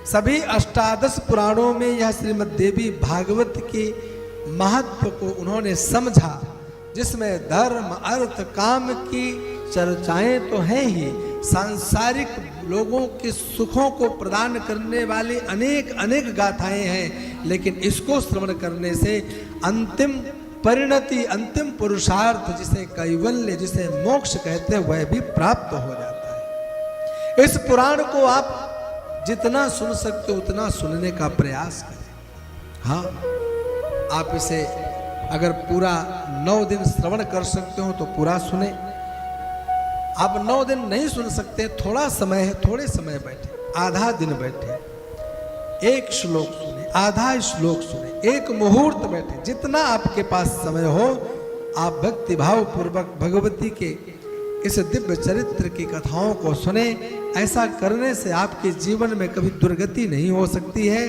सभी अष्टादश पुराणों में यह श्रीमद् देवी भागवत के महत्व को उन्होंने समझा, जिसमें धर्म अर्थ काम की चर्चाएं तो हैं ही, सांसारिक लोगों के सुखों को प्रदान करने वाली अनेक अनेक गाथाएं हैं, लेकिन इसको श्रवण करने से अंतिम परिणति, अंतिम पुरुषार्थ, जिसे कैवल्य, जिसे मोक्ष कहते हैं, वह भी प्राप्त हो जाता है। इस पुराण को आप जितना सुन सकते हो उतना सुनने का प्रयास करें। हाँ, आप इसे अगर पूरा 9 दिन श्रवण कर सकते हो तो पूरा सुने। आप 9 दिन नहीं सुन सकते, थोड़ा समय है, थोड़े समय बैठे, आधा दिन बैठे, एक श्लोक सुने, आधा श्लोक सुने, एक मुहूर्त बैठे, जितना आपके पास समय हो आप भक्ति भाव पूर्वक भगवती के इस दिव्य चरित्र की कथाओं को सुने। ऐसा करने से आपके जीवन में कभी दुर्गति नहीं हो सकती है।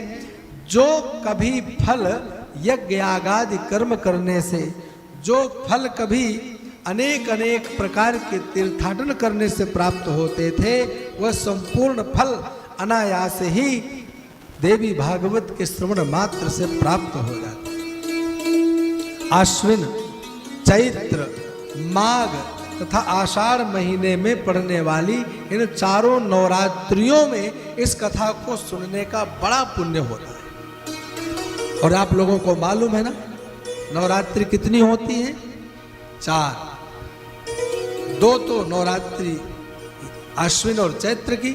जो कभी फल यज्ञ यागादि कर्म करने से, जो फल कभी अनेक अनेक प्रकार के तीर्थाटन करने से प्राप्त होते थे, वह संपूर्ण फल अनायास ही देवी भागवत के श्रवण मात्र से प्राप्त हो जाते हैं। आश्विन, चैत्र, माघ तथा आषाढ़ महीने में पड़ने वाली इन चारों नवरात्रियों में इस कथा को सुनने का बड़ा पुण्य होता है। और आप लोगों को मालूम है ना, नवरात्रि कितनी होती है? 4। 2 तो नवरात्रि आश्विन और चैत्र की,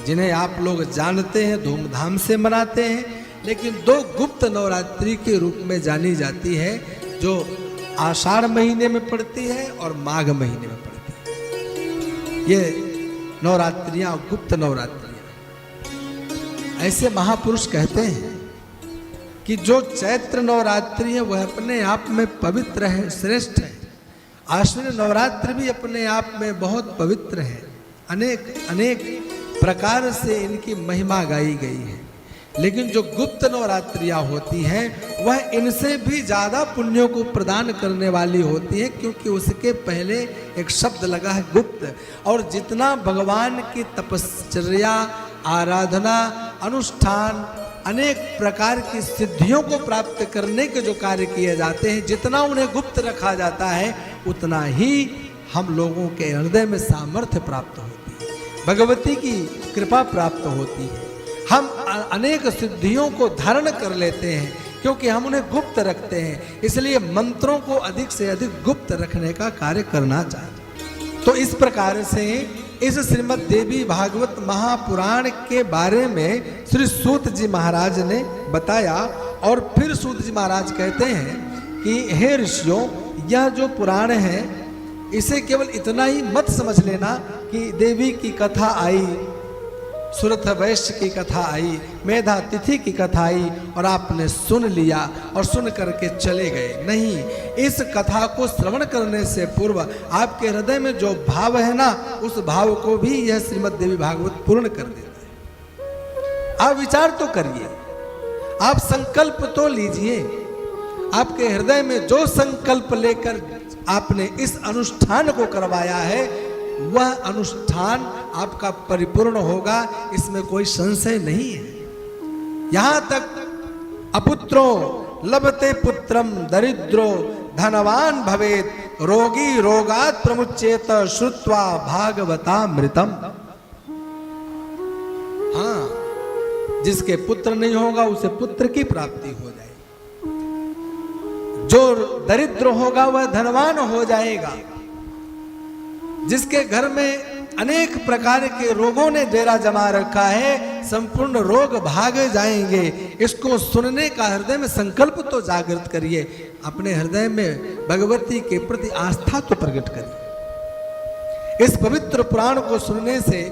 जिन्हें आप लोग जानते हैं, धूमधाम से मनाते हैं, लेकिन 2 गुप्त नवरात्रि के रूप में जानी जाती है, जो आषाढ़ महीने में पड़ती है और माघ महीने में पड़ती है। ये नवरात्रियां गुप्त नवरात्रियां। ऐसे महापुरुष कहते हैं कि जो चैत्र नवरात्रि है वह अपने आप में पवित्र है, श्रेष्ठ है। आश्विन नवरात्रि भी अपने आप में बहुत पवित्र है, अनेक अनेक प्रकार से इनकी महिमा गाई गई है। लेकिन जो गुप्त नवरात्रियां होती हैं वह इनसे भी ज्यादा पुण्यों को प्रदान करने वाली होती है, क्योंकि उसके पहले एक शब्द लगा है गुप्त। और जितना भगवान की तपश्चर्या, आराधना, अनुष्ठान, अनेक प्रकार की सिद्धियों को प्राप्त करने के जो कार्य किए जाते हैं, जितना उन्हें गुप्त रखा जाता है, उतना ही हम लोगों के हृदय में सामर्थ्य प्राप्त होती है, भगवती की कृपा प्राप्त होती है। हम अनेक सिद्धियों को धारण कर लेते हैं क्योंकि हम उन्हें गुप्त रखते हैं। इसलिए मंत्रों को अधिक से अधिक गुप्त रखने का कार्य करना चाहिए। तो इस प्रकार से इस श्रीमद् देवी भागवत महापुराण के बारे में श्री सूत जी महाराज ने बताया। और फिर सूत जी महाराज कहते हैं कि हे ऋषियों, यह जो पुराण है इसे केवल इतना ही मत समझ लेना कि देवी की कथा आई, सुरथ वैश्य की कथा आई, मेधा तिथि की कथा आई और आपने सुन लिया और सुन करके चले गए। नहीं, इस कथा को श्रवण करने से पूर्व आपके हृदय में जो भाव है ना, उस भाव को भी यह श्रीमद् देवी भागवत पूर्ण कर देता है। आप विचार तो करिए, आप संकल्प तो लीजिए। आपके हृदय में जो संकल्प लेकर आपने इस अनुष्ठान को करवाया है, वह अनुष्ठान आपका परिपूर्ण होगा, इसमें कोई संशय नहीं है। यहां तक अपुत्रो लभते पुत्रम दरिद्रो धनवान भवेत, रोगी रोगात् प्रमुच्येत श्रुत्वा भागवतामृतम। हाँ, जिसके पुत्र नहीं होगा उसे पुत्र की प्राप्ति हो जाएगी, जो दरिद्र होगा वह धनवान हो जाएगा, जिसके घर में अनेक प्रकार के रोगों ने डेरा जमा रखा है, संपूर्ण रोग भाग जाएंगे। इसको सुनने का हृदय में संकल्प तो जागृत करिए, अपने हृदय में भगवती के प्रति आस्था तो प्रकट करिए। इस पवित्र पुराण को सुनने से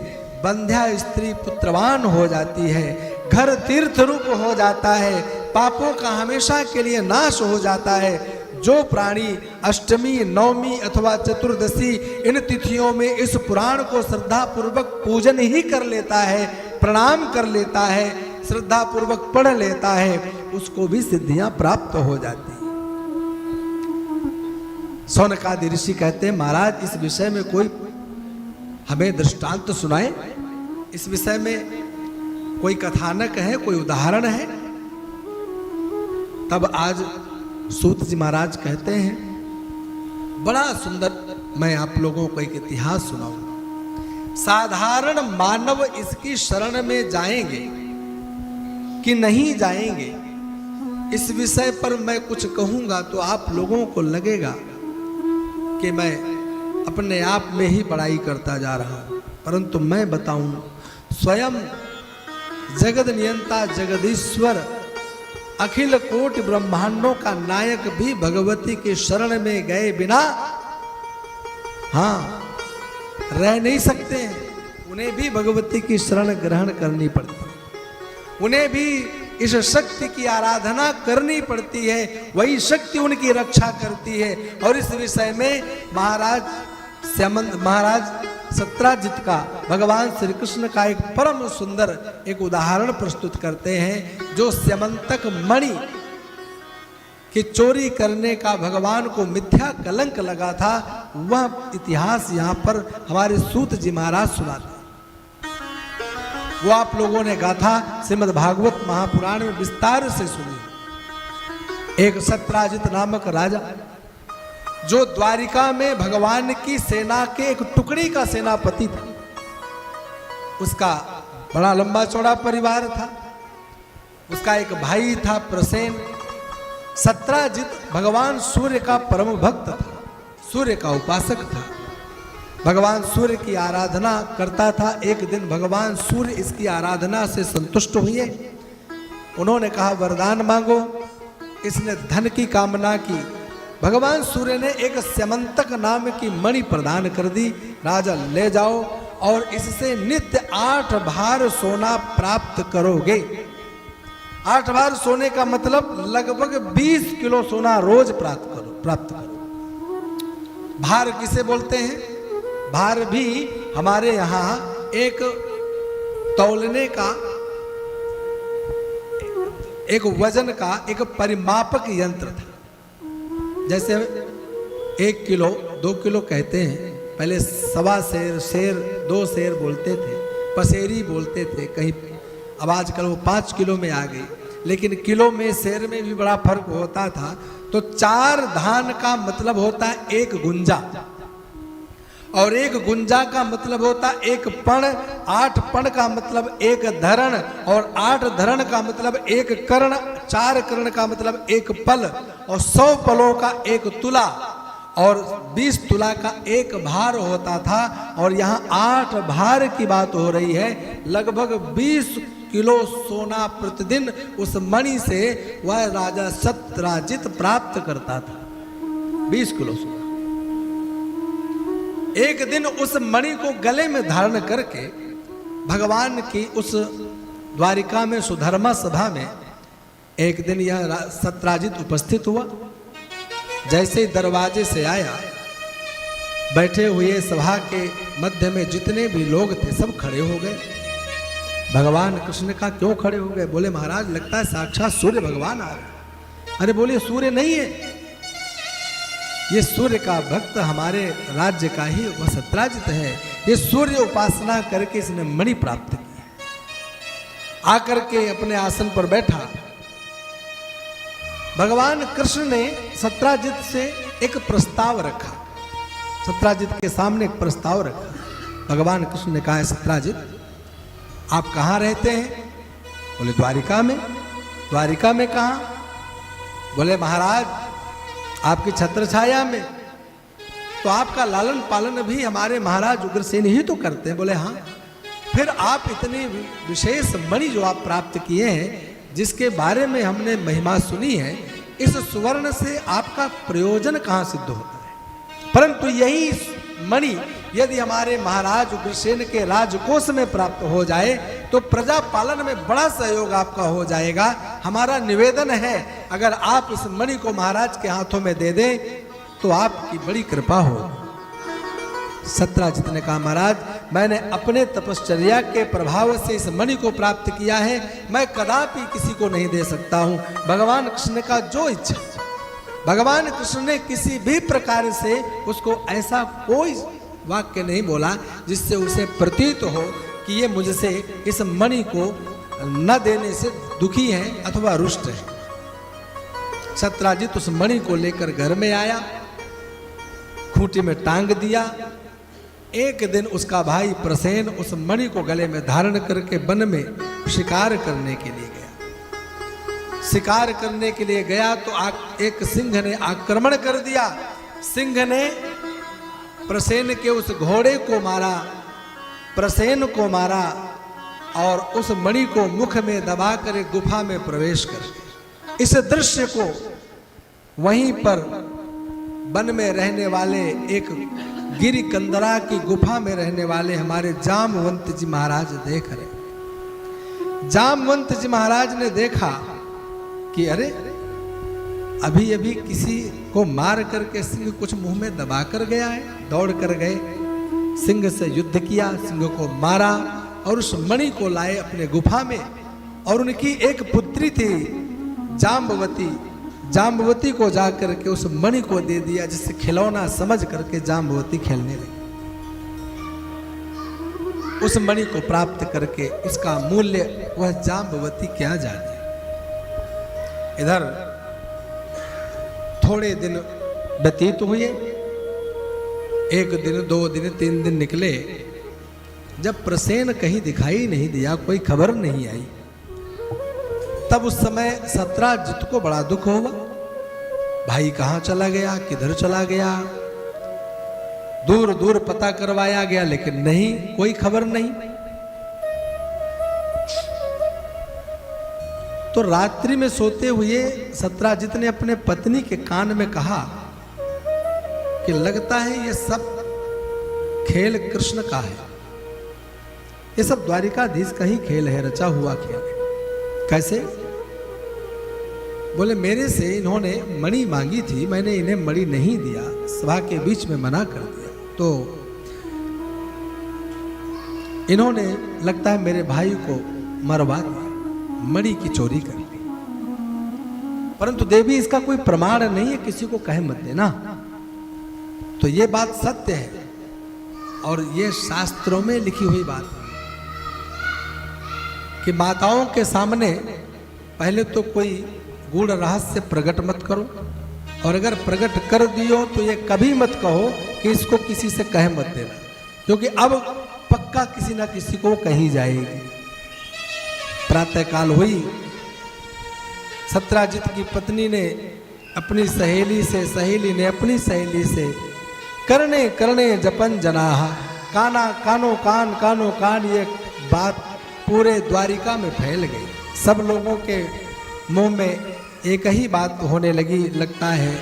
बंध्या स्त्री पुत्रवान हो जाती है, घर तीर्थ रूप हो जाता है, पापों का हमेशा के लिए नाश हो जाता है। जो प्राणी अष्टमी, नवमी अथवा चतुर्दशी इन तिथियों में इस पुराण को श्रद्धा पूर्वक पूजन ही कर लेता है, प्रणाम कर लेता है, श्रद्धा पूर्वक पढ़ लेता है, उसको भी सिद्धियां प्राप्त हो जाती हैं। सौनकादि ऋषि कहते हैं, महाराज इस विषय में कोई हमें दृष्टांत सुनाए, इस विषय में कोई कथानक है, कोई उदाहरण है? तब आज सूत जी महाराज कहते हैं, बड़ा सुंदर, मैं आप लोगों को एक इतिहास सुनाऊंगा। साधारण मानव इसकी शरण में जाएंगे कि नहीं जाएंगे, इस विषय पर मैं कुछ कहूंगा तो आप लोगों को लगेगा कि मैं अपने आप में ही बड़ाई करता जा रहा हूं, परंतु मैं बताऊं, स्वयं जगत नियंता जगदीश्वर अखिल कोटि ब्रह्मांडों का नायक भी भगवती के शरण में गए बिना रह नहीं सकते हैं। उन्हें भी भगवती की शरण ग्रहण करनी पड़ती है, उन्हें भी इस शक्ति की आराधना करनी पड़ती है, वही शक्ति उनकी रक्षा करती है। और इस विषय में महाराज सत्राजित का भगवान श्री कृष्ण का एक परम सुंदर एक उदाहरण प्रस्तुत करते हैं। जो स्यमंतक मणि की चोरी करने का भगवान को मिथ्या कलंक लगा था, वह इतिहास यहाँ पर हमारे सूत जी महाराज सुनाते हैं। वो आप लोगों ने गाथा श्रीमद् भागवत महापुराण में विस्तार से सुनी। एक सत्राजित नामक राजा, जो द्वारिका में भगवान की सेना के एक टुकड़ी का सेनापति था, उसका बड़ा लंबा चौड़ा परिवार था। उसका एक भाई था प्रसेन। सत्राजित भगवान सूर्य का परम भक्त था, सूर्य का उपासक था, भगवान सूर्य की आराधना करता था। एक दिन भगवान सूर्य इसकी आराधना से संतुष्ट हुए। उन्होंने कहा, वरदान मांगो। इसने धन की कामना की। भगवान सूर्य ने एक स्यमंतक नाम की मणि प्रदान कर दी। राजा, ले जाओ और इससे नित्य 8 भार सोना प्राप्त करोगे। 8 भार सोने का मतलब लगभग 20 किलो सोना रोज प्राप्त करो। भार किसे बोलते हैं? भार भी हमारे यहाँ एक तौलने का, एक वजन का एक परिमापक यंत्र था। जैसे 1 किलो 2 किलो कहते हैं, पहले 1.25 सेर, शेर 2 शेर बोलते थे, पसेरी बोलते थे कहीं। अब आजकल वो 5 किलो में आ गई, लेकिन किलो में शेर में भी बड़ा फर्क होता था। तो 4 धान का मतलब होता है 1 गुंजा, और 1 गुंजा का मतलब होता है 1 पण, 8 पण का मतलब 1 धरण, और 8 धरण का मतलब 1 कर्ण, 4 कर्ण का मतलब 1 पल, और 100 पलों का 1 तुला, और 20 तुला का 1 भार होता था। और यहाँ 8 भार की बात हो रही है। लगभग 20 किलो सोना प्रतिदिन उस मणि से वह राजा सत्राजित प्राप्त करता था। 20 किलो सोना। एक दिन उस मणि को गले में धारण करके भगवान की उस द्वारिका में सुधर्मा सभा में एक दिन यह सत्राजित उपस्थित हुआ। जैसे ही दरवाजे से आया, बैठे हुए सभा के मध्य में जितने भी लोग थे सब खड़े हो गए। भगवान कृष्ण का क्यों खड़े हो गए? बोले, महाराज लगता है साक्षात सूर्य भगवान आ रहे। अरे बोले, सूर्य नहीं है, ये सूर्य का भक्त हमारे राज्य का ही वह सत्राजित है। ये सूर्य उपासना करके इसने मणि प्राप्त की। आकर के अपने आसन पर बैठा। भगवान कृष्ण ने सत्राजित से एक प्रस्ताव रखा। सत्राजित के सामने एक प्रस्ताव रखा। भगवान कृष्ण ने कहा, सत्राजित आप कहाँ रहते हैं? बोले, द्वारिका में। द्वारिका में कहाँ? बोले, महाराज आपकी छत्र छाया में। तो आपका लालन पालन भी हमारे महाराज उग्रसेन ही तो करते हैं। बोले, हाँ। फिर आप इतनी विशेष मणि जो आप प्राप्त किए हैं, जिसके बारे में हमने महिमा सुनी है, इस सुवर्ण से आपका प्रयोजन कहाँ सिद्ध होता है? परंतु यही मणि यदि हमारे महाराज उग्रसेन के राजकोष में प्राप्त हो जाए तो प्रजा पालन में बड़ा सहयोग आपका हो जाएगा। हमारा निवेदन है, अगर आप इस मणि को महाराज के हाथों में दे दें तो आपकी बड़ी कृपा हो। सत्राजित ने कहा, महाराज मैंने अपने तपश्चर्या के प्रभाव से इस मणि को प्राप्त किया है, मैं कदापि किसी को नहीं दे सकता हूं। भगवान कृष्ण का जो इच्छा, भगवान कृष्ण ने किसी भी प्रकार से उसको ऐसा कोई वाक्य नहीं बोला जिससे उसे प्रतीत हो कि ये मुझसे इस मणि को न देने से दुखी हैं अथवा रुष्ट हैं। सत्राजित उस मणि को लेकर घर में आया, खूंटी में टांग दिया। एक दिन उसका भाई प्रसेन उस मणि को गले में धारण करके वन में शिकार करने के लिए गया। शिकार करने के लिए गया तो एक सिंह ने आक्रमण कर दिया। सिंह ने प्रसेन के उस घोड़े को मारा, प्रसेन को मारा और उस मणि को मुख में दबाकर एक गुफा में प्रवेश कर गया। इस दृश्य को वहीं पर वन में रहने वाले एक गिरि कंदरा की गुफा में रहने वाले हमारे जामवंत जी महाराज देख रहे। जामवंत जी महाराज ने देखा कि अरे अभी अभी किसी को मार करके सिंह कुछ मुंह में दबा कर गया है। दौड़ कर गए, सिंह से युद्ध किया, सिंह को मारा और उस मणि को लाए अपने गुफा में। और उनकी एक पुत्री थी जाम्बवती, जाम्बवती को जाकर के उस मणि को दे दिया, जिससे खिलौना समझ करके जाम्बवती खेलने लगी। उस मणि को प्राप्त करके उसका मूल्य वह जाम्बवती क्या जाने। इधर थोड़े दिन व्यतीत हुए, एक दिन, 2 दिन, 3 दिन निकले। जब प्रसेन कहीं दिखाई नहीं दिया, कोई खबर नहीं आई, तब उस समय सत्राजित को बड़ा दुख हुआ। भाई कहाँ चला गया, किधर चला गया। दूर दूर पता करवाया गया लेकिन नहीं, कोई खबर नहीं। तो रात्रि में सोते हुए सत्राजित ने अपने पत्नी के कान में कहा कि लगता है ये सब खेल कृष्ण का है, ये सब द्वारिकाधीश का ही खेल है, रचा हुआ खेल है। कैसे? बोले मेरे से इन्होंने मणि मांगी थी, मैंने इन्हें मणि नहीं दिया, सभा के बीच में मना कर दिया, तो इन्होंने लगता है मेरे भाई को मरवा दिया, मणि की चोरी कर ली। परंतु देवी इसका कोई प्रमाण नहीं है, किसी को कहे मत देना। तो ये बात सत्य है और ये शास्त्रों में लिखी हुई बात है कि माताओं के सामने पहले तो कोई गूढ़ रहस्य प्रकट मत करो, और अगर प्रकट कर दियो तो ये कभी मत कहो कि इसको किसी से कह मत देना, क्योंकि अब पक्का किसी ना किसी को कही जाएगी। प्रातःकाल हुई, सत्राजित की पत्नी ने अपनी सहेली से, सहेली ने अपनी सहेली से करने करने जपन जनाहा, काना कानो कान, कानो कान, ये बात पूरे द्वारिका में फैल गई। सब लोगों के मुंह में एक ही बात होने लगी, लगता है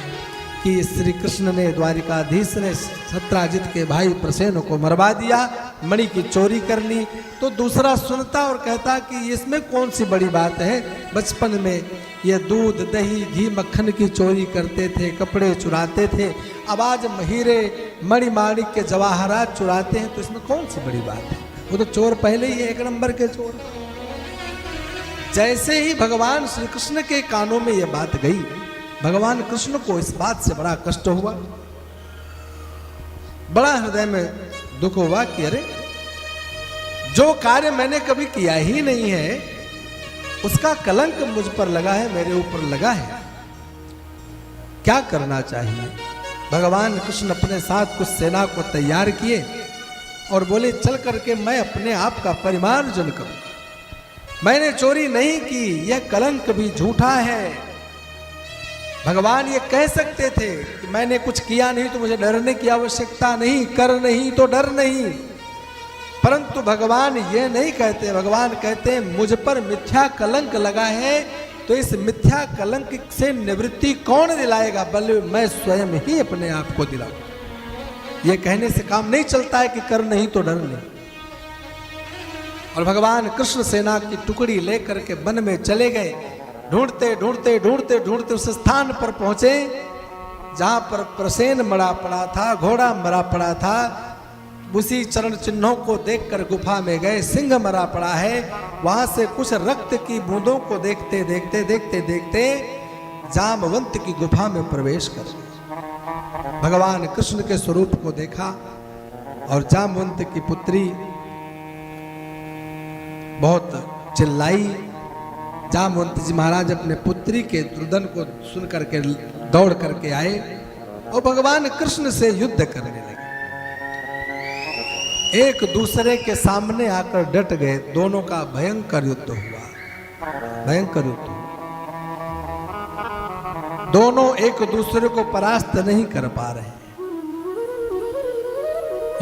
कि श्री कृष्ण ने, द्वारिकाधीश ने सत्राजित के भाई प्रसेन को मरवा दिया, मणि की चोरी कर ली। तो दूसरा सुनता और कहता कि इसमें कौन सी बड़ी बात है, बचपन में ये दूध दही घी मक्खन की चोरी करते थे, कपड़े चुराते थे, अब आज हीरे मणि माणिक के जवाहरात चुराते हैं, तो इसमें कौन सी बड़ी बात है, वो तो चोर पहले ही 1 नंबर के चोर। जैसे ही भगवान श्री कृष्ण के कानों में यह बात गई, भगवान कृष्ण को इस बात से बड़ा कष्ट हुआ, बड़ा हृदय में दुख हुआ कि अरे जो कार्य मैंने कभी किया ही नहीं है उसका कलंक मुझ पर लगा है, मेरे ऊपर लगा है, क्या करना चाहिए। भगवान कृष्ण अपने साथ कुछ सेना को तैयार किए और बोले चल करके मैं अपने आप का परिमार्जन करूं, मैंने चोरी नहीं की, यह कलंक भी झूठा है। भगवान ये कह सकते थे कि मैंने कुछ किया नहीं तो मुझे डरने की आवश्यकता नहीं, कर नहीं तो डर नहीं, परंतु भगवान ये नहीं कहते। भगवान कहते हैं मुझ पर मिथ्या कलंक लगा है, तो इस मिथ्या कलंक से निवृत्ति कौन दिलाएगा, बल्कि मैं स्वयं ही अपने आप को दिलाऊं। ये कहने से काम नहीं चलता है कि कर नहीं तो डर नहीं। और भगवान कृष्ण सेना की टुकड़ी लेकर के वन में चले गए, ढूंढते ढूंढते ढूंढते ढूंढते उस स्थान पर पहुंचे जहां पर प्रसेन मरा पड़ा था, घोड़ा मरा पड़ा था। उसी चरण चिन्हों को देखकर गुफा में गए, सिंह मरा पड़ा है, वहां से कुछ रक्त की बूंदों को देखते देखते देखते देखते जामवंत की गुफा में प्रवेश कर भगवान कृष्ण के स्वरूप को देखा। और जामवंत की पुत्री बहुत चिल्लाई। जामवंत जी महाराज अपने पुत्री के रुदन को सुन करके दौड़ करके आए और भगवान कृष्ण से युद्ध करने लगे। एक दूसरे के सामने आकर डट गए। दोनों का भयंकर युद्ध हुआ, भयंकर युद्ध हुआ। दोनों एक दूसरे को परास्त नहीं कर पा रहे।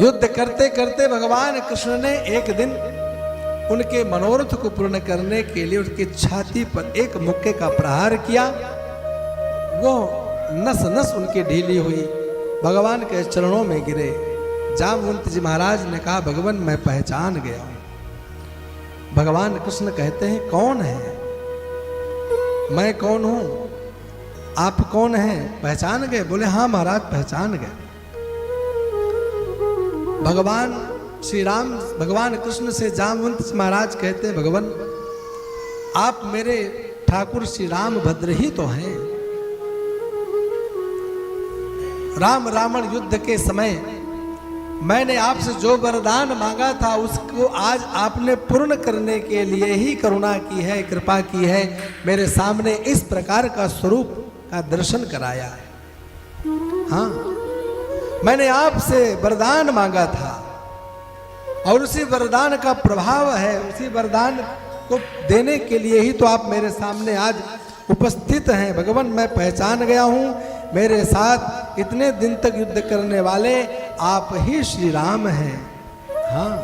युद्ध करते करते भगवान कृष्ण ने एक दिन उनके मनोरथ को पूर्ण करने के लिए उनकी छाती पर एक मुक्के का प्रहार किया। वो नस नस उनकी ढीली हुई, भगवान के चरणों में गिरे। जामवंत जी महाराज ने कहा, भगवान मैं पहचान गया हूं। भगवान कृष्ण कहते हैं, कौन है? मैं कौन हूं? आप कौन हैं? पहचान गए? बोले हाँ महाराज पहचान गए। भगवान श्री राम, भगवान कृष्ण से जामवंत जी महाराज कहते हैं, भगवान आप मेरे ठाकुर श्री राम भद्र ही तो हैं। राम रावण युद्ध के समय मैंने आपसे जो वरदान मांगा था उसको आज आपने पूर्ण करने के लिए ही करुणा की है, कृपा की है। मेरे सामने इस प्रकार का स्वरूप का दर्शन कराया है। हाँ, मैंने आपसे वरदान मांगा था और उसी वरदान का प्रभाव है, उसी वरदान को देने के लिए ही तो आप मेरे सामने आज उपस्थित हैं। भगवान मैं पहचान गया हूं, मेरे साथ इतने दिन तक युद्ध करने वाले आप ही श्री राम हैं। हाँ,